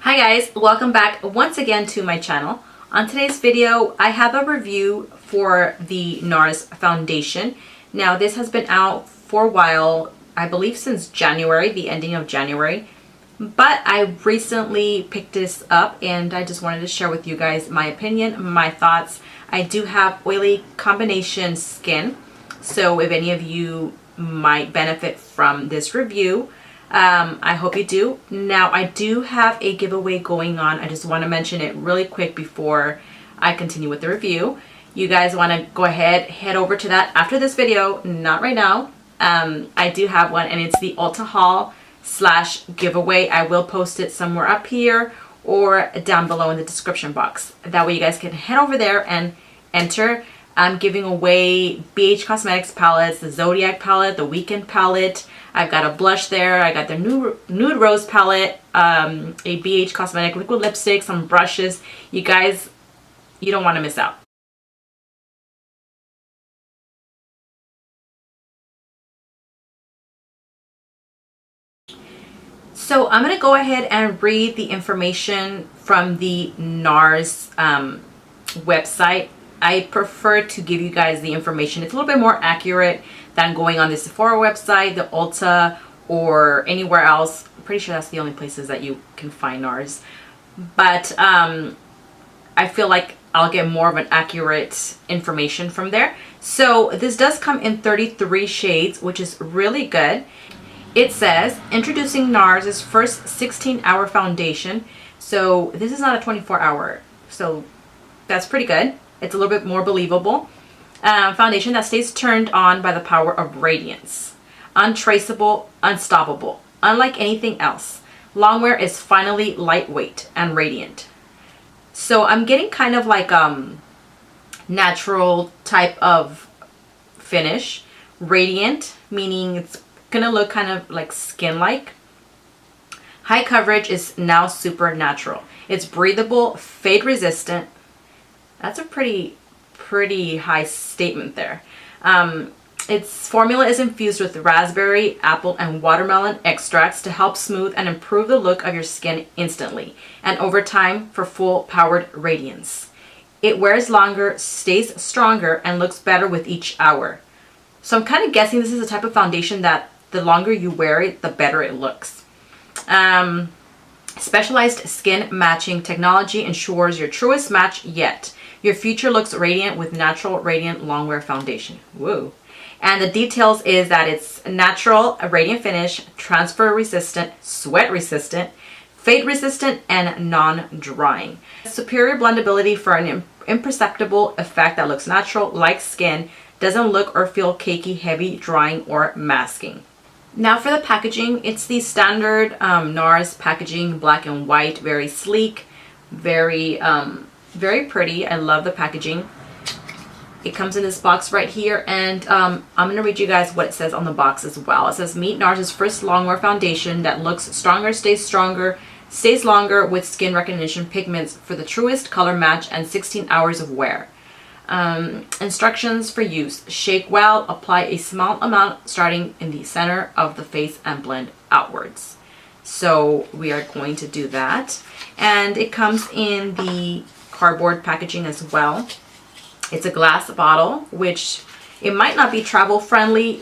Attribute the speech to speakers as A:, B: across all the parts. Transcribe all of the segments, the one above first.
A: Hi guys, welcome back once again to my channel. On today's video, I have a review for the Nars foundation. Now this has been out for a while, I believe since January, the ending of January. But I recently picked this up and I just wanted to share with you guys my opinion, my thoughts. I do have oily combination skin, so if any of you might benefit from this review, I hope you do. Now I do have a giveaway going on. I just want to mention it really quick before I continue with the review. You guys want to go ahead, head over to that after this video, not right now. I do have one and it's the Ulta haul / giveaway. I will post it somewhere up here or down below in the description box. That way you guys can head over there and enter. I'm giving away BH Cosmetics palettes, the Zodiac palette, the Weekend palette. I've got a blush there. I got the Nude Rose palette, a BH Cosmetic liquid lipstick, some brushes. You guys, you don't want to miss out. So I'm going to go ahead and read the information from the Nars website. I prefer to give you guys the information. It's a little bit more accurate than going on the Sephora website, the Ulta, or anywhere else. I'm pretty sure that's the only places that you can find Nars. But I feel like I'll get more of an accurate information from there. So this does come in 33 shades, which is really good. It says, introducing Nars' first 16-hour foundation. So this is not a 24-hour, so that's pretty good. It's a little bit more believable. Foundation that stays turned on by the power of radiance. Untraceable, unstoppable. Unlike anything else, Longwear is finally lightweight and radiant. So I'm getting kind of like natural type of finish. Radiant, meaning it's gonna look kind of like skin-like. High coverage is now supernatural. It's breathable, fade resistant. That's a pretty high statement there. Its formula is infused with raspberry, apple, and watermelon extracts to help smooth and improve the look of your skin instantly and over time for full powered radiance. It wears longer, stays stronger, and looks better with each hour. So I'm kind of guessing this is a type of foundation that the longer you wear it, the better it looks. Specialized skin matching technology ensures your truest match yet. Your future looks radiant with natural radiant Longwear foundation. Woo. And the details is that it's natural, a radiant finish, transfer resistant, sweat resistant, fade resistant, and non-drying. Superior blendability for an imperceptible effect that looks natural like skin, doesn't look or feel cakey, heavy, drying, or masking. Now for the packaging, it's the standard Nars packaging, black and white, very sleek, very pretty. I love the packaging. It comes in this box right here, and I'm going to read you guys what it says on the box as well. It says, meet Nars' first Longwear foundation that looks stronger, stays longer with skin recognition pigments for the truest color match and 16 hours of wear. Instructions for use. Shake well, apply a small amount starting in the center of the face and blend outwards. So we are going to do that. And it comes in the cardboard packaging as well. It's a glass bottle, which it might not be travel friendly,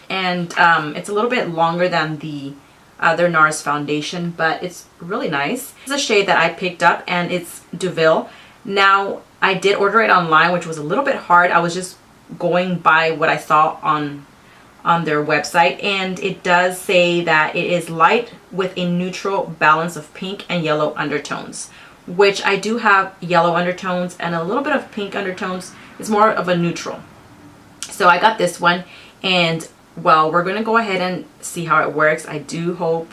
A: and it's a little bit longer than the other Nars foundation, but it's really nice. It's a shade that I picked up and it's Deauville. Now I did order it online, which was a little bit hard. I was just going by what I saw on their website, and it does say that it is light with a neutral balance of pink and yellow undertones, which I do have yellow undertones and a little bit of pink undertones. It's more of a neutral. So I got this one, and well, we're going to go ahead and see how it works. I do hope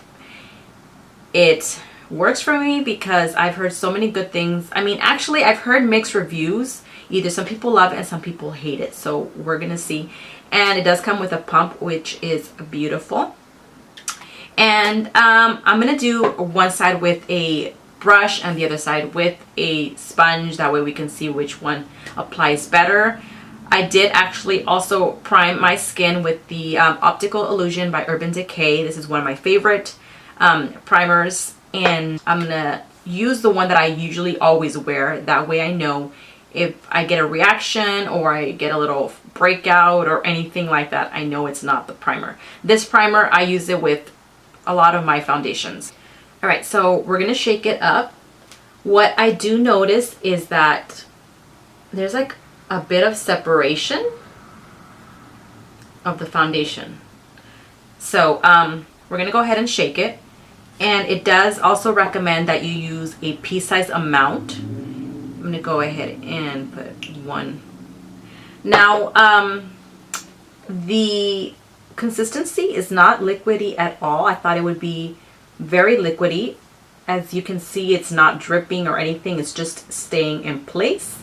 A: it works for me because I've heard so many good things. I mean, actually, I've heard mixed reviews. Either some people love it and some people hate it. So we're going to see. And it does come with a pump, which is beautiful. And I'm going to do one side with a brush and the other side with a sponge. That way we can see which one applies better. I did actually also prime my skin with the Optical Illusion by Urban Decay. This is one of my favorite primers and I'm gonna use the one that I usually always wear. That way I know if I get a reaction or I get a little breakout or anything like that, I know it's not the primer. This primer, I use it with a lot of my foundations. All right, so we're gonna shake it up. What I do notice is that there's like a bit of separation of the foundation. So we're gonna go ahead and shake it. And it does also recommend that you use a pea-sized amount. I'm gonna go ahead and put one. Now, the consistency is not liquidy at all. I thought it would be very liquidy. As you can see, it's not dripping or anything. It's just staying in place,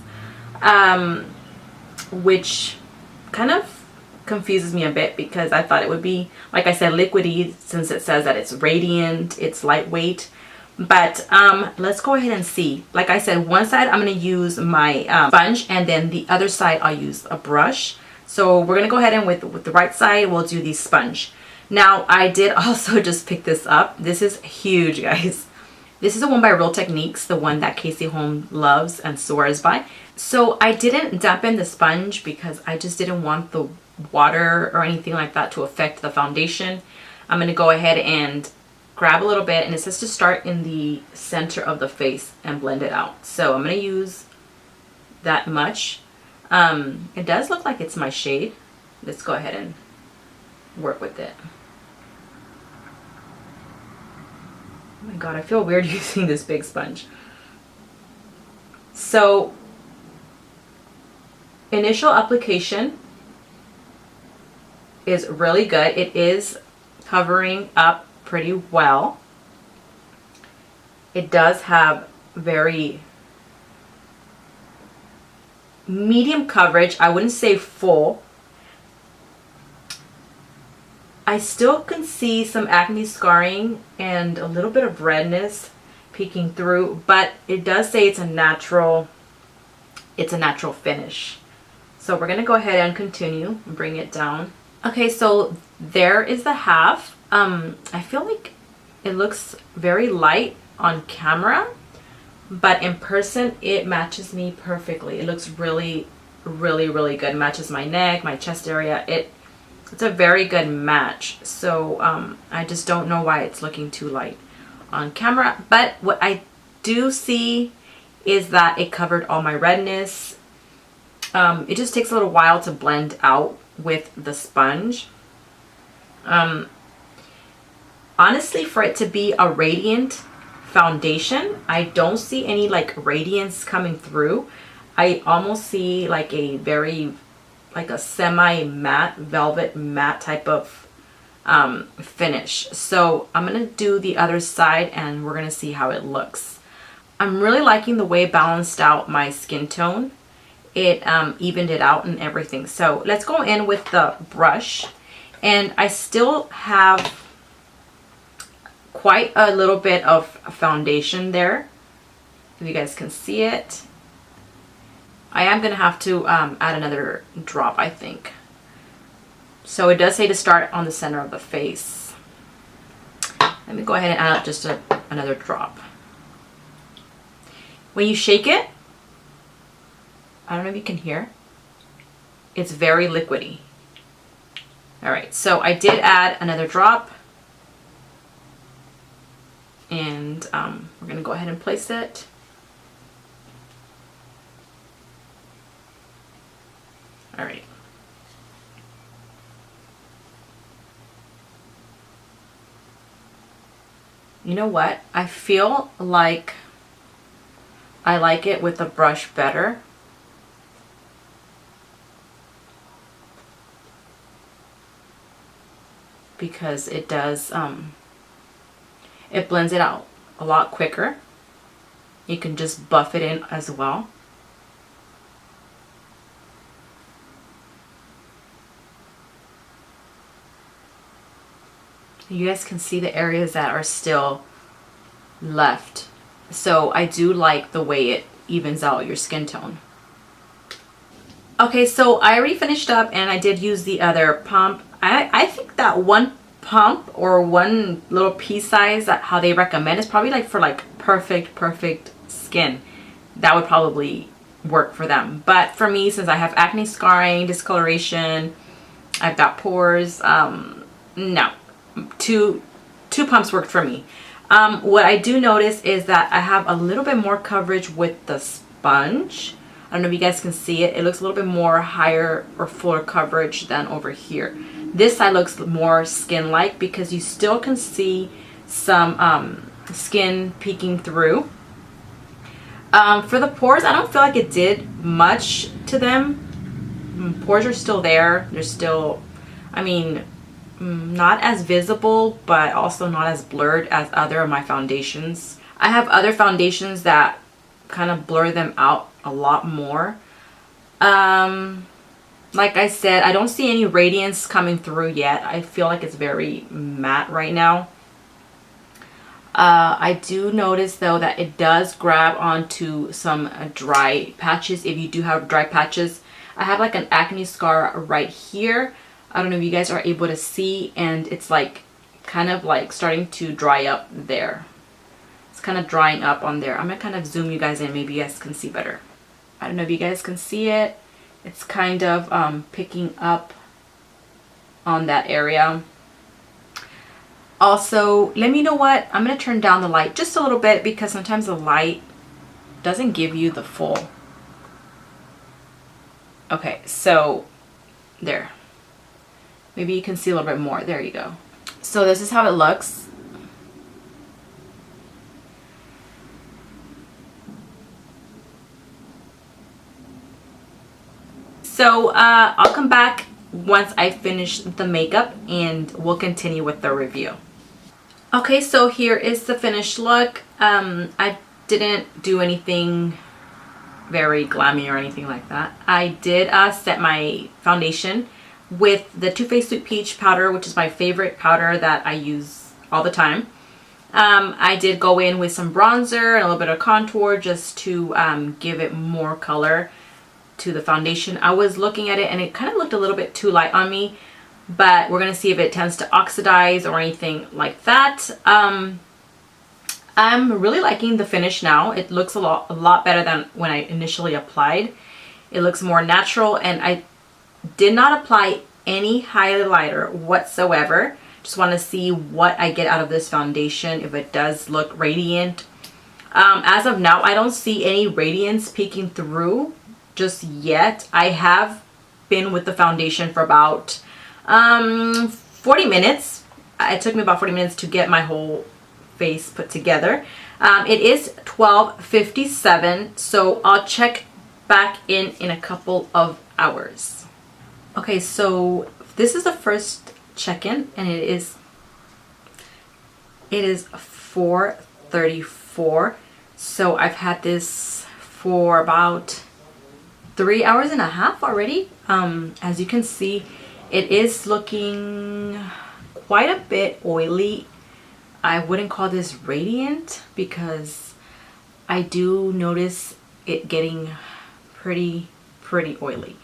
A: which kind of confuses me a bit because I thought it would be, like I said, liquidy, since it says that it's radiant, it's lightweight. But let's go ahead and see. Like I said, one side I'm going to use my sponge, and then the other side I'll use a brush. So we're going to go ahead and with the right side we'll do the sponge. Now I did also just pick this up. This is huge, guys. This is the one by Real Techniques, the one that Casey Holm loves and swears by. So I didn't dampen the sponge because I just didn't want the water or anything like that to affect the foundation. I'm going to go ahead and grab a little bit, and it says to start in the center of the face and blend it out. So I'm going to use that much. It does look like it's my shade. Let's go ahead and work with it. Oh my god, I feel weird using this big sponge. So initial application is really good. It is covering up pretty well. It does have very medium coverage. I wouldn't say full. I still can see some acne scarring and a little bit of redness peeking through, but it does say it's a natural finish. So we're going to go ahead and continue and bring it down. Okay, so there is the half. I feel like it looks very light on camera, but in person it matches me perfectly. It looks really, really, really good. It matches my neck, my chest area. It's a very good match. So I just don't know why it's looking too light on camera. But what I do see is that it covered all my redness. It just takes a little while to blend out with the sponge. Honestly, for it to be a radiant foundation, I don't see any like radiance coming through. I almost see like a semi matte, velvet matte type of finish. So I'm gonna do the other side and we're gonna see how it looks. I'm really liking the way it balanced out my skin tone. It evened it out and everything. So let's go in with the brush, and I still have quite a little bit of foundation there, if you guys can see it. I am gonna have to add another drop, I think. So it does say to start on the center of the face. Let me go ahead and add just another drop. When you shake it, I don't know if you can hear, it's very liquidy. All right, so I did add another drop, and we're gonna go ahead and place it. All right. You know what? I feel like I like it with the brush better. Because it does, it blends it out a lot quicker. You can just buff it in as well. You guys can see the areas that are still left. So I do like the way it evens out your skin tone. Okay, so I already finished up and I did use the other pump. I think that one pump or one little piece size that how they recommend is probably like for like perfect skin. That would probably work for them. But for me, since I have acne scarring, discoloration, I've got pores, no, two pumps worked for me. What I do notice is that I have a little bit more coverage with the sponge. I don't know if you guys can see it. It looks a little bit more higher or fuller coverage than over here. This side looks more skin-like because you still can see some skin peeking through. For the pores, I don't feel like it did much to them. Pores are still there. They're still, I mean, not as visible, but also not as blurred as other of my foundations. I have other foundations that kind of blur them out a lot more. Like I said, I don't see any radiance coming through yet. I feel like it's very matte right now. I do notice though that it does grab onto some dry patches. If you do have dry patches, I have like an acne scar right here. I don't know if you guys are able to see, and it's like kind of like starting to dry up there. It's kind of drying up on there. I'm gonna kind of zoom you guys in, maybe you guys can see better. I don't know if you guys can see it. It's kind of picking up on that area. Also, let me know what, I'm gonna turn down the light just a little bit because sometimes the light doesn't give you the full. Okay, so there. Maybe you can see a little bit more. There you go. So this is how it looks. So I'll come back once I finish the makeup and we'll continue with the review. Okay, so here is the finished look. I didn't do anything very glammy or anything like that. I did set my foundation with the Too Faced Sweet Peach powder, which is my favorite powder that I use all the time. I did go in with some bronzer and a little bit of contour just to give it more color to the foundation. I was looking at it and it kind of looked a little bit too light on me, but we're gonna see if it tends to oxidize or anything like that. I'm really liking the finish now. It looks a lot better than when I initially applied. It looks more natural, and I did not apply any highlighter whatsoever. Just want to see what I get out of this foundation, if it does look radiant. As of now, I don't see any radiance peeking through just yet. I have been with the foundation for about 40 minutes. It took me about 40 minutes to get my whole face put together. It is 12:57, so I'll check back in a couple of hours. Okay, so this is the first check-in, and it is 4:34. So I've had this for about 3 hours and a half already. As you can see, it is looking quite a bit oily. I wouldn't call this radiant because I do notice it getting pretty oily.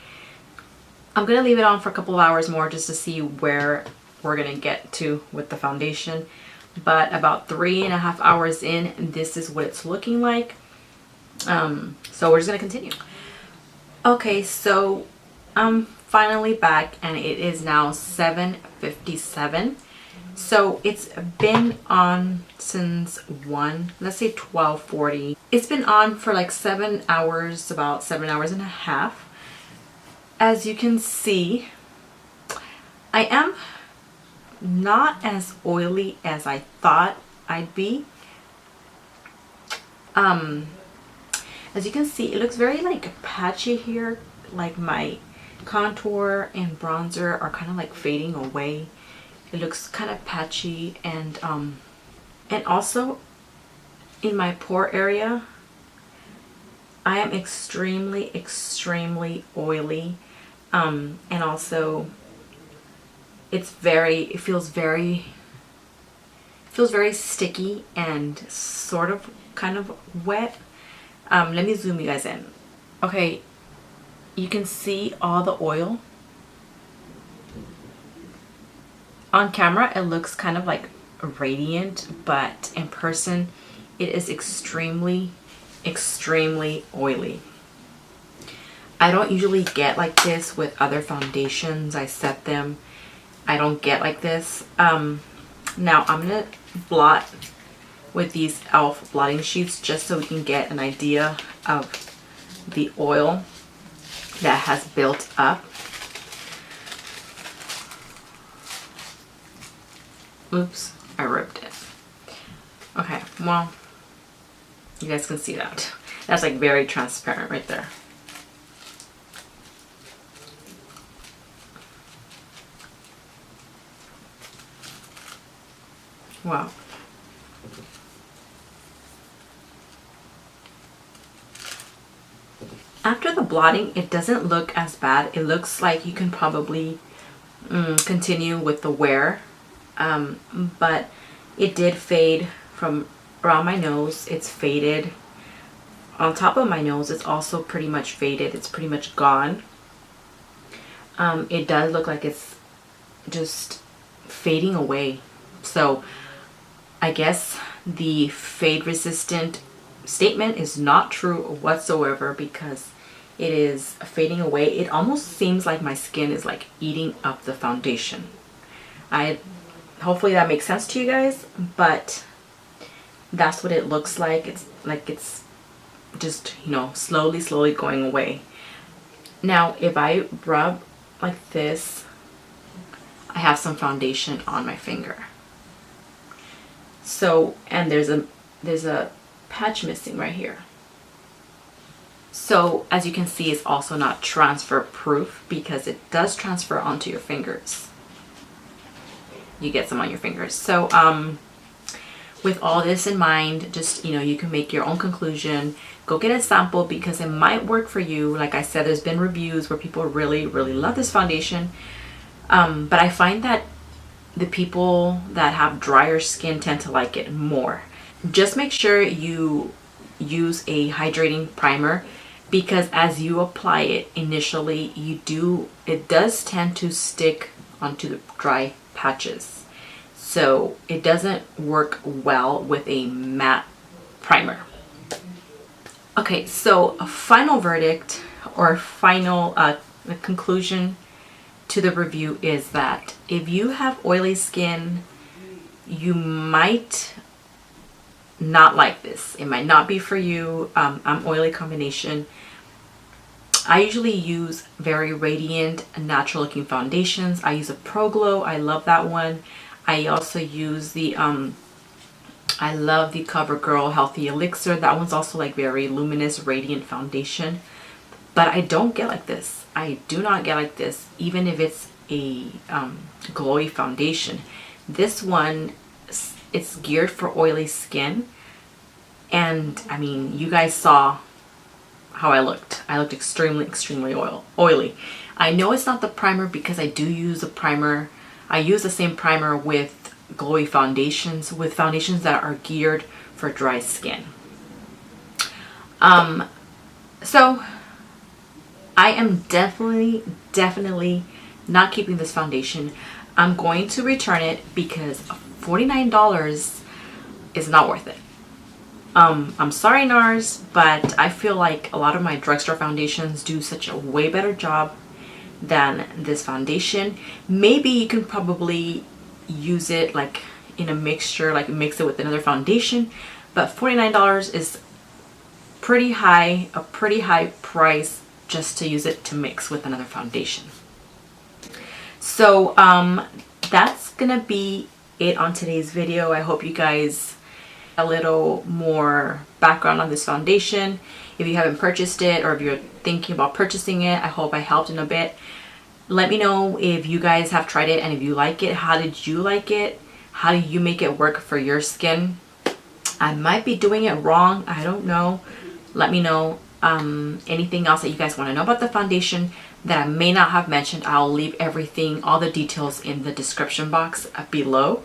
A: I'm gonna leave it on for a couple of hours more just to see where we're gonna get to with the foundation. But about 3.5 hours in, this is what it's looking like. So we're just gonna continue. Okay, so I'm finally back and it is now 7:57. So it's been on since let's say 12:40. It's been on for like 7 hours, about 7 hours and a half. As you can see, I am not as oily as I thought I'd be. As you can see, it looks very like patchy here. Like my contour and bronzer are kind of like fading away. It looks kind of patchy, and also in my pore area, I am extremely oily, and also it feels very sticky and sort of kind of wet. Let me zoom you guys in. Okay, you can see all the oil On camera, it looks kind of like radiant, but in person, it is extremely, extremely oily. I don't usually get like this with other foundations. I set them. I don't get like this. Now I'm gonna blot with these e.l.f. blotting sheets just so we can get an idea of the oil that has built up. Oops, I ripped it. Okay, well, you guys can see that. That's like very transparent right there. Wow. After the blotting, it doesn't look as bad. It looks like you can probably continue with the wear. But it did fade from around my nose. It's faded. On top of my nose, it's also pretty much faded. It's pretty much gone. It does look like it's just fading away. So I guess the fade resistant statement is not true whatsoever because it is fading away. It almost seems like my skin is like eating up the foundation. Hopefully that makes sense to you guys, but that's what it looks like. It's like it's just, you know, slowly going away. Now if I rub like this, I have some foundation on my finger. So, and there's a patch missing right here. So as you can see, it's also not transfer proof because it does transfer onto your fingers. You get some on your fingers. So with all this in mind, just, you know, you can make your own conclusion. Go get a sample because it might work for you. Like I said, there's been reviews where people really love this foundation, but I find that the people that have drier skin tend to like it more. Just make sure you use a hydrating primer because as you apply it initially, it does tend to stick onto the dry patches. So it doesn't work well with a matte primer. Okay, so a final verdict or final conclusion to the review is that if you have oily skin, you might not like this. It might not be for you. I'm oily combination. I usually use very radiant, natural looking foundations. I use a Pro Glow. I love that one. I also use the I love the CoverGirl Healthy Elixir. That one's also like very luminous, radiant foundation. But I don't get like this. I do not get like this, even if it's a glowy foundation. This one, it's geared for oily skin. And I mean, you guys saw how I looked. I looked extremely oily. I know it's not the primer because I do use a primer. I use the same primer with glowy foundations, with foundations that are geared for dry skin. So I am definitely not keeping this foundation. I'm going to return it because $49 is not worth it. I'm sorry, Nars, but I feel like a lot of my drugstore foundations do such a way better job than this foundation. Maybe you can probably use it like in a mixture, like mix it with another foundation, but $49 is pretty high, a pretty high price just to use it to mix with another foundation. So that's gonna be it on today's video. I hope you guys a little more background on this foundation. If you haven't purchased it or if you're thinking about purchasing it, I hope I helped in a bit. Let me know if you guys have tried it and if you like it. How did you like it? How do you make it work for your skin? I might be doing it wrong. I don't know. Let me know. Anything else that you guys want to know about the foundation that I may not have mentioned, I'll leave everything, all the details in the description box below.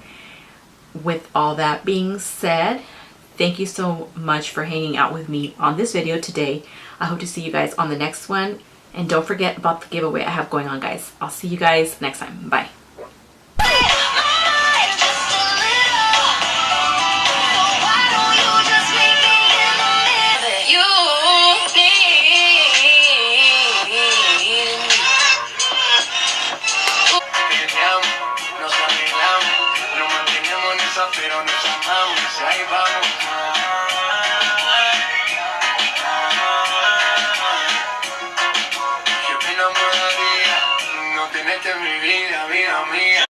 A: With all that being said, thank you so much for hanging out with me on this video today. I hope to see you guys on the next one. And don't forget about the giveaway I have going on, guys. I'll see you guys next time. Bye.
B: nos amamos, ahí vamos. Yo me enamoraría, no tenerte en mi vida, vida mía.